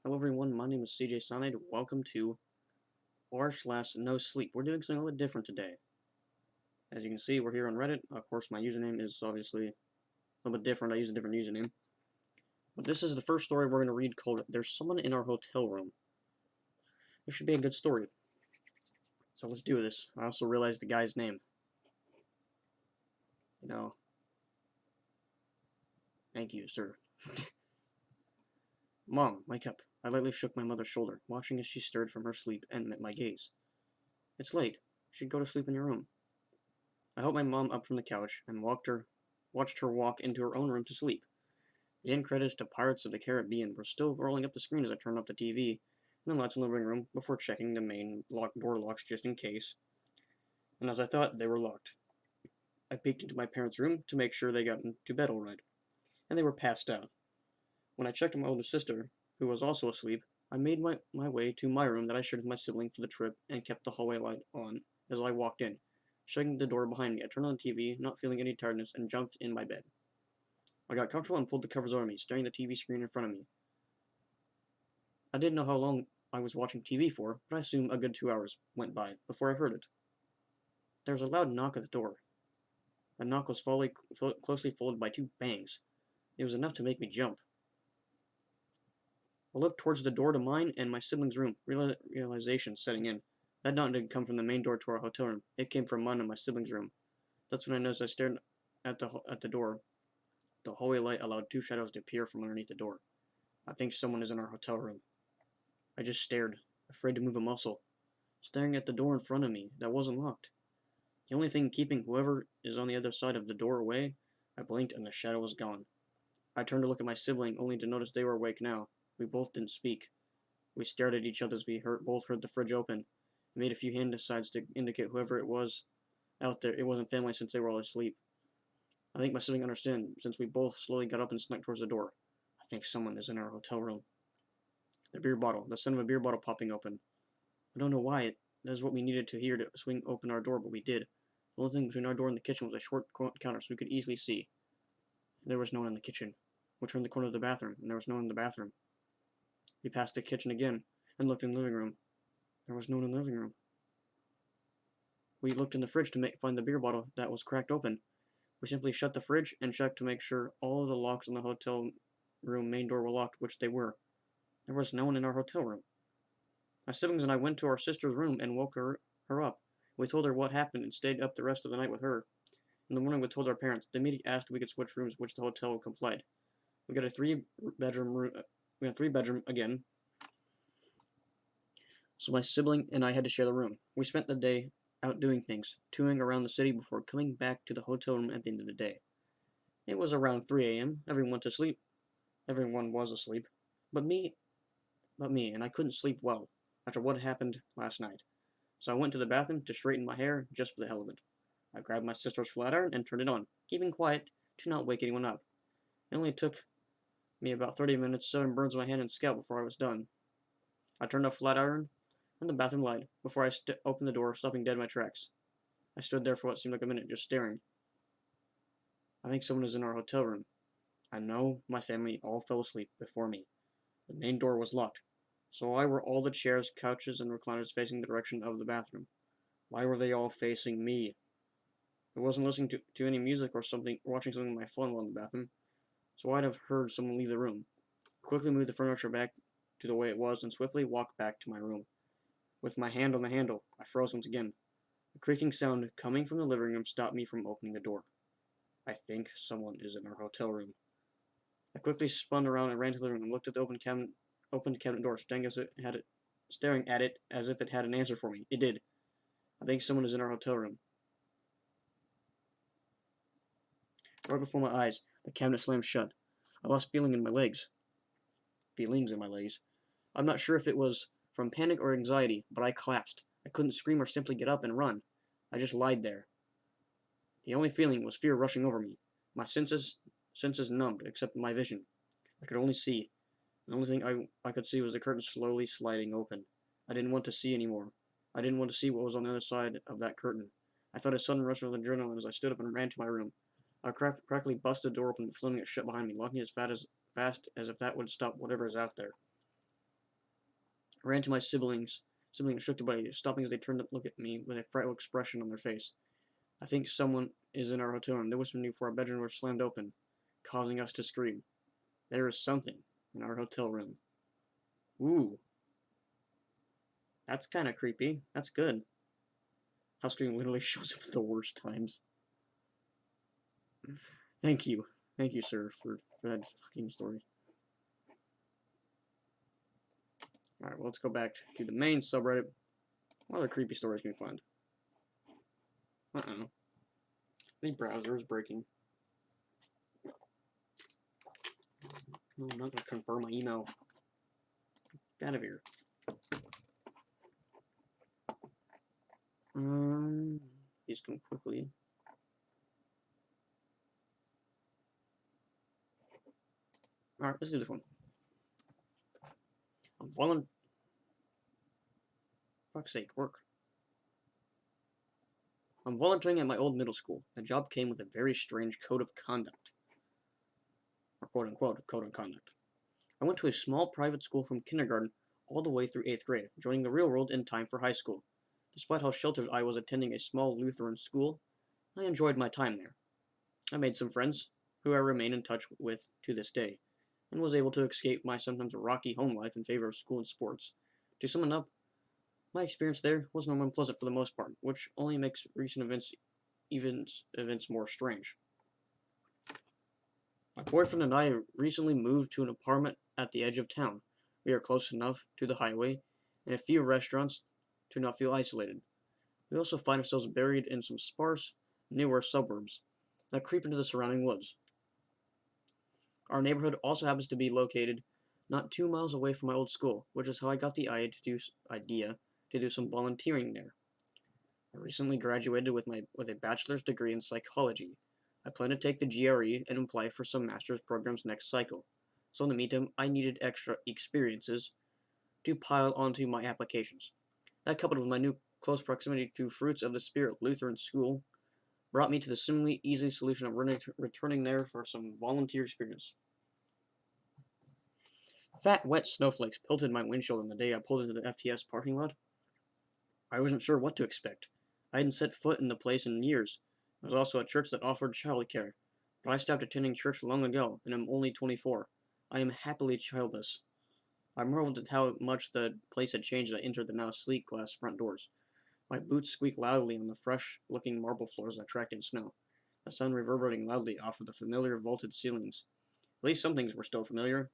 Hello everyone, my name is CJ Sonide. Welcome to r/NoSleep. We're doing something a little bit different today. As you can see, we're here on Reddit. Of course, my username is obviously a little bit different. I use a different username. But this is the first story we're going to read called There's Someone in Our Hotel Room. This should be a good story. So let's do this. I also realized the guy's name. Thank you, sir. Mom, wake up. I lightly shook my mother's shoulder, watching as she stirred from her sleep and met my gaze. It's late. You should go to sleep in your room. I helped my mom up from the couch and watched her walk into her own room to sleep. The end credits to Pirates of the Caribbean were still rolling up the screen as I turned off the TV and the lights in the living room before checking the main door locks just in case. And as I thought, they were locked. I peeked into my parents' room to make sure they got into bed all right, and they were passed out. When I checked on my older sister, who was also asleep, I made my way to my room that I shared with my sibling for the trip and kept the hallway light on as I walked in. Shutting the door behind me, I turned on the TV, not feeling any tiredness, and jumped in my bed. I got comfortable and pulled the covers over me, staring at the TV screen in front of me. I didn't know how long I was watching TV for, but I assume a good 2 hours went by before I heard it. There was a loud knock at the door. The knock was closely followed by two bangs. It was enough to make me jump. I looked towards the door to mine and my sibling's room, realization setting in. That knock didn't come from the main door to our hotel room. It came from mine and my sibling's room. That's when I noticed I stared at the door. The hallway light allowed two shadows to appear from underneath the door. I think someone is in our hotel room. I just stared, afraid to move a muscle, staring at the door in front of me that wasn't locked. The only thing keeping whoever is on the other side of the door away. I blinked and the shadow was gone. I turned to look at my sibling, only to notice they were awake now. We both didn't speak. We stared at each other as we both heard the fridge open. I made a few hand signs to indicate whoever it was out there. It wasn't family since they were all asleep. I think my sibling understood, since we both slowly got up and snuck towards the door. I think someone is in our hotel room. The sound of a beer bottle popping open. I don't know why. That is what we needed to hear to swing open our door, but we did. The only thing between our door and the kitchen was a short counter, so we could easily see. There was no one in the kitchen. We turned the corner of the bathroom, and there was no one in the bathroom. We passed the kitchen again, and looked in the living room. There was no one in the living room. We looked in the fridge to find the beer bottle that was cracked open. We simply shut the fridge and checked to make sure all of the locks on the hotel room main door were locked, which they were. There was no one in our hotel room. My siblings and I went to our sister's room and woke her up. We told her what happened and stayed up the rest of the night with her. In the morning, we told our parents. They immediately asked if we could switch rooms, which the hotel complied. We got a three-bedroom room. We had a three-bedroom again. So my sibling and I had to share the room. We spent the day out doing things, touring around the city before coming back to the hotel room at the end of the day. It was around 3 a.m. Everyone went to sleep. Everyone was asleep. But me, and I couldn't sleep well after what happened last night. So I went to the bathroom to straighten my hair just for the hell of it. I grabbed my sister's flat iron and turned it on, keeping quiet to not wake anyone up. It only took me about 30 minutes, 7 burns on my hand and scalp before I was done. I turned off flat iron and the bathroom light before I opened the door, stopping dead in my tracks. I stood there for what seemed like a minute, just staring. I think someone is in our hotel room. I know my family all fell asleep before me. The main door was locked, so why were all the chairs, couches, and recliners facing the direction of the bathroom? Why were they all facing me? I wasn't listening to any music or watching something on my phone while in the bathroom, so I'd have heard someone leave the room. I quickly moved the furniture back to the way it was and swiftly walked back to my room. With my hand on the handle, I froze once again. A creaking sound coming from the living room stopped me from opening the door. I think someone is in our hotel room. I quickly spun around and ran to the living room and looked at the open cabinet door, staring at it as if it had an answer for me. It did. I think someone is in our hotel room. Right before my eyes, the cabinet slammed shut. I lost feelings in my legs. I'm not sure if it was from panic or anxiety, but I collapsed. I couldn't scream or simply get up and run. I just lied there. The only feeling was fear rushing over me. My senses numbed, except my vision. I could only see. The only thing I could see was the curtain slowly sliding open. I didn't want to see anymore. I didn't want to see what was on the other side of that curtain. I felt a sudden rush of adrenaline as I stood up and ran to my room. I practically busted the door open, slamming it shut behind me, locking it as fast as if that would stop whatever is out there. I ran to my siblings shook the body, stopping as they turned to look at me with a frightful expression on their face. I think someone is in our hotel room. They whispered me before our bedroom door slammed open, causing us to scream. There is something in our hotel room. Ooh, that's kind of creepy. That's good. House cream literally shows up at the worst times. Thank you. Thank you, sir, for that fucking story. Alright, well, let's go back to the main subreddit. What other creepy stories can we find? Uh-oh. The browser is breaking. No, I'm not gonna confirm my email. Get out of here. Please come quickly. Alright, let's do this one. Fuck's sake, work. I'm volunteering at my old middle school. The job came with a very strange code of conduct. Or quote-unquote code of conduct. I went to a small private school from kindergarten all the way through 8th grade, joining the real world in time for high school. Despite how sheltered I was attending a small Lutheran school, I enjoyed my time there. I made some friends, who I remain in touch with to this day, and was able to escape my sometimes rocky home life in favor of school and sports. To sum it up, my experience there was not unpleasant for the most part, which only makes recent events more strange. My boyfriend and I recently moved to an apartment at the edge of town. We are close enough to the highway and a few restaurants to not feel isolated. We also find ourselves buried in some sparse, newer suburbs that creep into the surrounding woods. Our neighborhood also happens to be located not 2 miles away from my old school, which is how I got the idea to do some volunteering there. I recently graduated with a bachelor's degree in psychology. I plan to take the GRE and apply for some master's programs next cycle. So in the meantime, I needed extra experiences to pile onto my applications. That, coupled with my new close proximity to Fruits of the Spirit Lutheran School, brought me to the seemingly easy solution of returning there for some volunteer experience. Fat, wet snowflakes pelted my windshield on the day I pulled into the FTS parking lot. I wasn't sure what to expect. I hadn't set foot in the place in years. It was also a church that offered childcare, but I stopped attending church long ago, and am only 24. I am happily childless. I marveled at how much the place had changed as I entered the now sleek glass front doors. My boots squeaked loudly on the fresh-looking marble floors that tracked in snow, the sound reverberating loudly off of the familiar vaulted ceilings. At least some things were still familiar.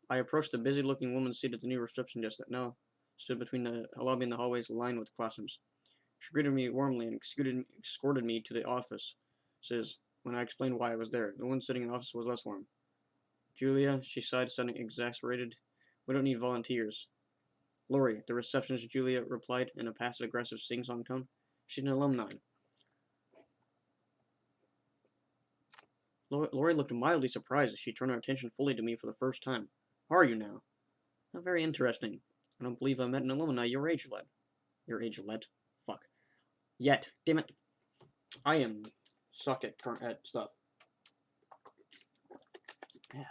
I approached the busy-looking woman seated at the new reception desk that now stood between the lobby and the hallways lined with classrooms. She greeted me warmly and escorted me to the office. When I explained why I was there, the one sitting in the office was less warm. Julia, she sighed, sounding exasperated. We don't need volunteers. Lori, the receptionist, Julia replied in a passive-aggressive sing-song tone. She's an alumni. Lori looked mildly surprised as she turned her attention fully to me for the first time. How are you now? Not very interesting. I don't believe I met an alumni your age yet. Your age yet? Fuck. Yet. Damn it. I am suck at stuff. Yeah.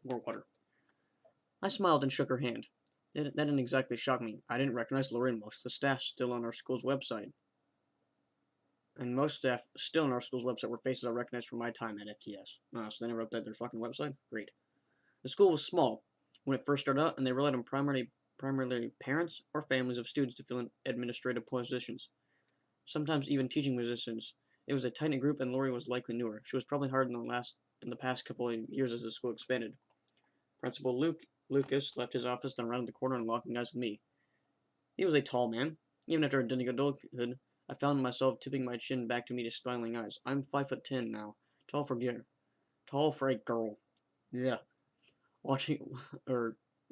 More water. I smiled and shook her hand. That didn't exactly shock me. I didn't recognize Lori and most of the staff still on our school's website. And most staff still on our school's website were faces I recognized from my time at FTS. So they never updated their fucking website? Great. The school was small when it first started out, and they relied on primarily parents or families of students to fill in administrative positions. Sometimes even teaching positions. It was a tight-knit group, and Lori was likely newer. She was probably hired in the past couple of years as the school expanded. Principal Lucas left his office, then rounded the corner and locking eyes with me. He was a tall man. Even after attending adulthood, I found myself tipping my chin back to meet his smiling eyes. I'm 5'10" now. Tall for a girl. Yeah.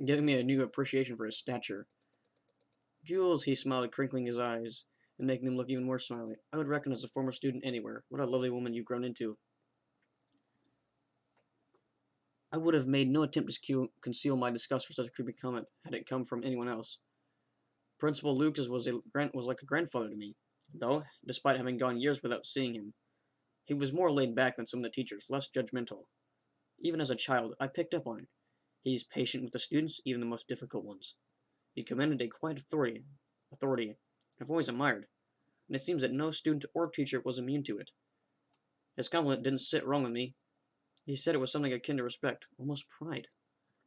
Giving me a new appreciation for his stature. Jules, he smiled, crinkling his eyes and making them look even more smiley. I would recognize a former student anywhere. What a lovely woman you've grown into. I would have made no attempt to conceal my disgust for such a creepy comment had it come from anyone else. Principal Lucas was like a grandfather to me, though, despite having gone years without seeing him. He was more laid back than some of the teachers, less judgmental. Even as a child, I picked up on it. He's patient with the students, even the most difficult ones. He commanded a quiet authority I've always admired, and it seems that no student or teacher was immune to it. His compliment didn't sit wrong with me. He said it was something akin to respect, almost pride.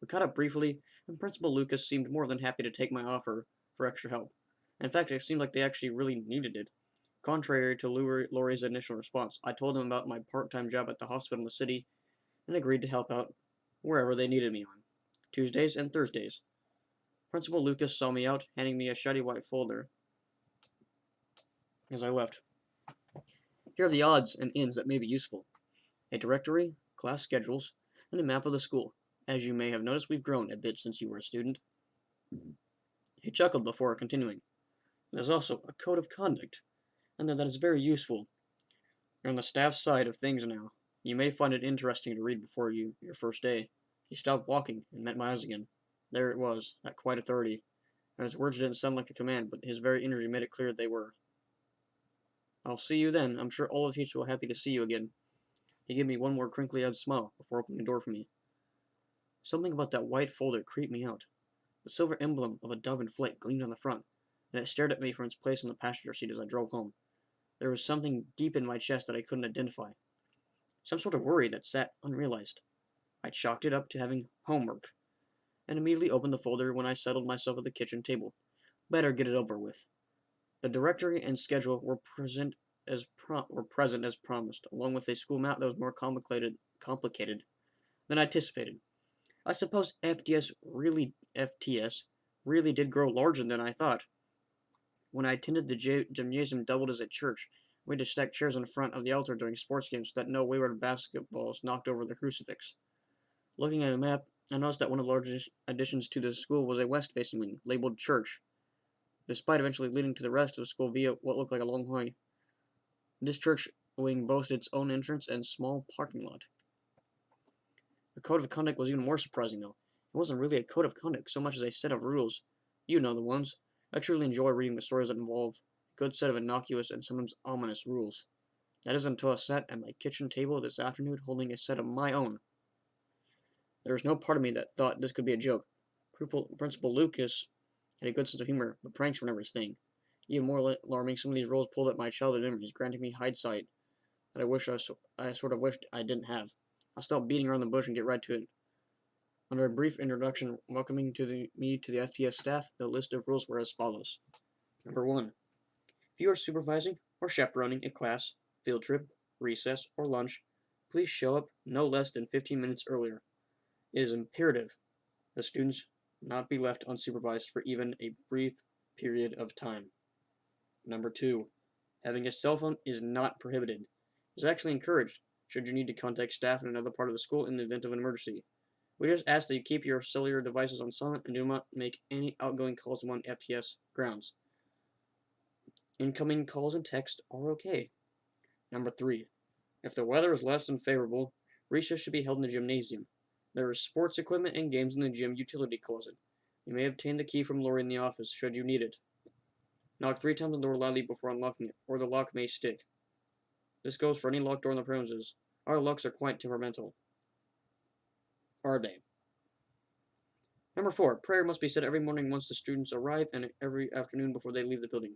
We caught up briefly, and Principal Lucas seemed more than happy to take my offer for extra help. In fact, it seemed like they actually really needed it. Contrary to Laurie's initial response, I told him about my part-time job at the hospital in the city and agreed to help out wherever they needed me on Tuesdays and Thursdays. Principal Lucas saw me out, handing me a shiny white folder as I left. Here are the odds and ends that may be useful: a directory, class schedules, and a map of the school. As you may have noticed, we've grown a bit since you were a student. He chuckled before continuing. There's also a code of conduct, and that is very useful. You're on the staff side of things now. You may find it interesting to read before your first day. He stopped walking and met my eyes again. There it was, that quiet authority. And his words didn't sound like a command, but his very energy made it clear they were. I'll see you then. I'm sure all the teachers will be happy to see you again. He gave me one more crinkly-eyed smile before opening the door for me. Something about that white folder creeped me out. The silver emblem of a dove in flight gleamed on the front, and it stared at me from its place on the passenger seat as I drove home. There was something deep in my chest that I couldn't identify. Some sort of worry that sat unrealized. I chalked it up to having homework, and immediately opened the folder when I settled myself at the kitchen table. Better get it over with. The directory and schedule were present as promised, along with a school map that was more complicated than I anticipated. I suppose FTS really did grow larger than I thought. When I attended the gymnasium doubled as a church, we had to stack chairs in front of the altar during sports games so that no wayward basketballs knocked over the crucifix. Looking at a map, I noticed that one of the largest additions to the school was a west-facing wing, labeled church, despite eventually leading to the rest of the school via what looked like a long way. This church wing boasted its own entrance and small parking lot. The code of conduct was even more surprising, though. It wasn't really a code of conduct so much as a set of rules. You know the ones. I truly enjoy reading the stories that involve a good set of innocuous and sometimes ominous rules. That is until I sat at my kitchen table this afternoon holding a set of my own. There was no part of me that thought this could be a joke. Principal Lucas had a good sense of humor, but pranks were never his thing. Even more alarming, some of these rules pulled at my childhood memories, granting me hindsight that I sort of wished I didn't have. I'll stop beating around the bush and get right to it. Under a brief introduction welcoming me to the FTS staff, the list of rules were as follows. Number 1. If you are supervising or chaperoning a class, field trip, recess, or lunch, please show up no less than 15 minutes earlier. It is imperative the students not be left unsupervised for even a brief period of time. Number 2. Having a cell phone is not prohibited. It is actually encouraged, should you need to contact staff in another part of the school in the event of an emergency. We just ask that you keep your cellular devices on silent and do not make any outgoing calls on FTS grounds. Incoming calls and texts are okay. Number 3. If the weather is less than favorable, recess should be held in the gymnasium. There is sports equipment and games in the gym utility closet. You may obtain the key from Lori in the office, should you need it. Knock 3 times on the door loudly before unlocking it, or the lock may stick. This goes for any locked door on the premises. Our locks are quite temperamental. Are they? Number 4. Prayer must be said every morning once the students arrive and every afternoon before they leave the building.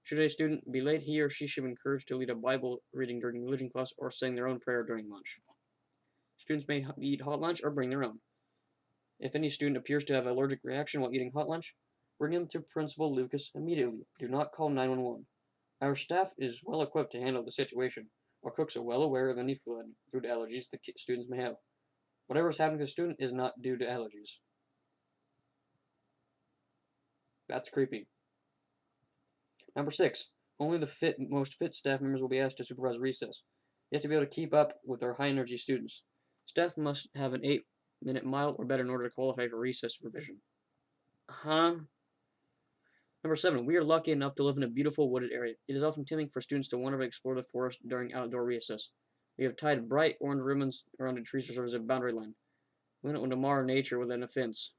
Should a student be late, he or she should be encouraged to lead a Bible reading during religion class or saying their own prayer during lunch. Students may eat hot lunch or bring their own. If any student appears to have an allergic reaction while eating hot lunch, bring them to Principal Lucas immediately. Do not call 911. Our staff is well equipped to handle the situation. Our cooks are well aware of any food allergies the students may have. Whatever is happening to the student is not due to allergies. That's creepy. Number 6. Only the most fit staff members will be asked to supervise recess. You have to be able to keep up with our high-energy students. Staff must have an 8-minute mile or better in order to qualify for recess supervision. Number 7. We are lucky enough to live in a beautiful wooded area. It is often tempting for students to wander and explore the forest during outdoor recess. We have tied bright orange ribbons around the trees to serve as a boundary line. We don't want to mar nature within a fence.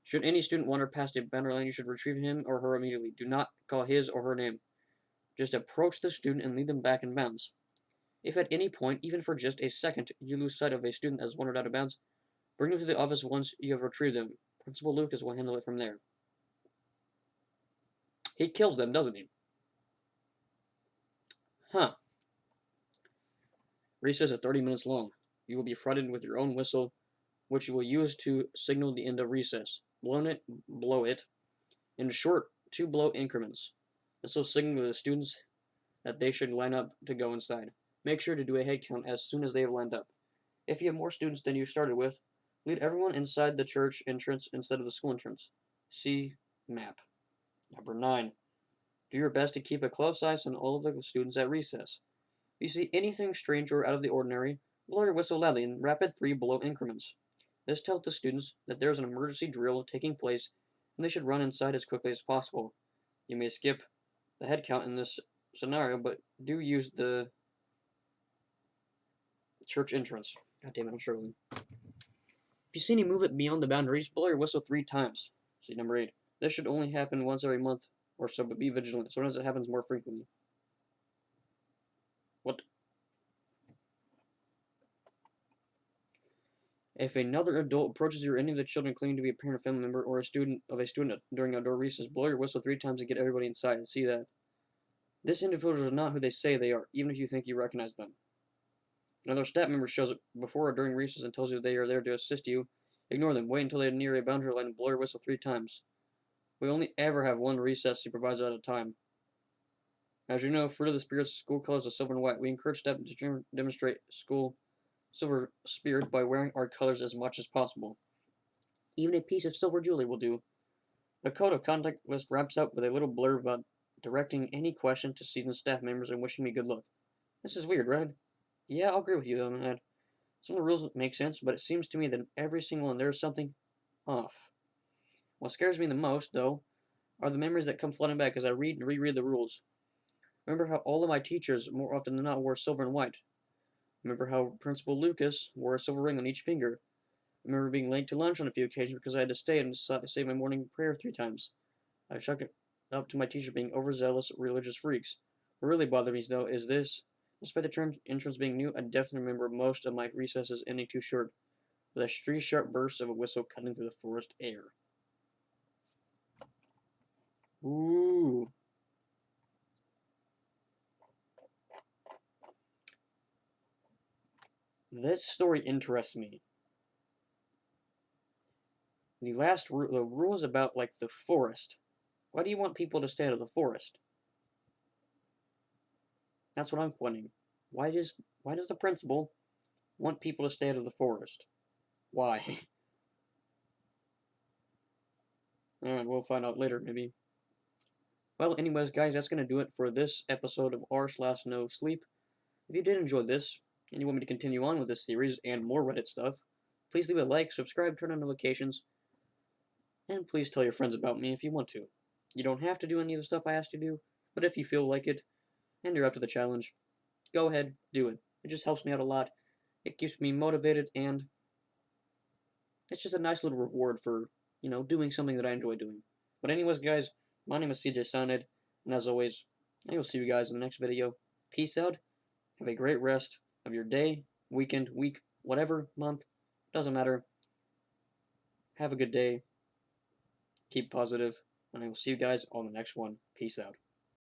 Should any student wander past a boundary line, you should retrieve him or her immediately. Do not call his or her name. Just approach the student and lead them back in bounds. If at any point, even for just a second, you lose sight of a student that has wandered out of bounds, Bring them to the office once you have retrieved them. Principal Lucas will handle it from there. He kills them, doesn't he? Huh. Recess is 30 minutes long. You will be provided with your own whistle, which you will use to signal the end of recess. Blow it in short 2-blow increments. This will signal to the students that they should line up to go inside. Make sure to do a head count as soon as they have lined up. If you have more students than you started with, lead everyone inside the church entrance instead of the school entrance. See map. Number 9. Do your best to keep a close eye on all of the students at recess. If you see anything strange or out of the ordinary, blow your whistle loudly in rapid 3-blow increments. This tells the students that there is an emergency drill taking place and they should run inside as quickly as possible. You may skip the head count in this scenario, but do use the church entrance. God damn it, I'm struggling. If you see any movement beyond the boundaries, blow your whistle 3 times. See number 8. This should only happen once every month or so, but be vigilant. Sometimes it happens more frequently. What? If another adult approaches you or any of the children claiming to be a parent, family member, or a student during outdoor recess, blow your whistle 3 times to get everybody inside. See that? This individual is not who they say they are, even if you think you recognize them. If another staff member shows up before or during recess and tells you they are there to assist you, ignore them. Wait until they are near a boundary line and blow your whistle 3 times. We only ever have one recess supervisor at a time. As you know, Fruit of the Spirit's school colors are silver and white. We encourage staff to demonstrate school silver spirit by wearing our colors as much as possible. Even a piece of silver jewelry will do. The code of conduct list wraps up with a little blurb about directing any question to seasoned staff members and wishing me good luck. This is weird, right? Yeah, I'll agree with you on that. Some of the rules make sense, but it seems to me that in every single one there is something off. What scares me the most, though, are the memories that come flooding back as I read and reread the rules. Remember how all of my teachers, more often than not, wore silver and white. Remember how Principal Lucas wore a silver ring on each finger. Remember being late to lunch on a few occasions because I had to stay and say my morning prayer 3 times. I chalked it up to my teachers being overzealous religious freaks. What really bothered me, though, is this. Despite the term entrance being new, I definitely remember most of my recesses ending too short, with a 3 sharp bursts of a whistle cutting through the forest air. Ooh. This story interests me. The rule is about, like, the forest. Why do you want people to stay out of the forest? That's what I'm wondering. Why does the principal want people to stay out of the forest? Why? Alright, we'll find out later, maybe. Well, anyways, guys, that's going to do it for this episode of r/NoSleep. If you did enjoy this, and you want me to continue on with this series and more Reddit stuff, please leave a like, subscribe, turn on notifications, and please tell your friends about me if you want to. You don't have to do any of the stuff I asked you to do, but if you feel like it, and you're up to the challenge, go ahead, do it. It just helps me out a lot. It keeps me motivated, and it's just a nice little reward for, doing something that I enjoy doing. But anyways, guys, my name is CJ Sonid, and as always, I will see you guys in the next video. Peace out. Have a great rest of your day, weekend, week, whatever, month. Doesn't matter. Have a good day. Keep positive, and I will see you guys on the next one. Peace out.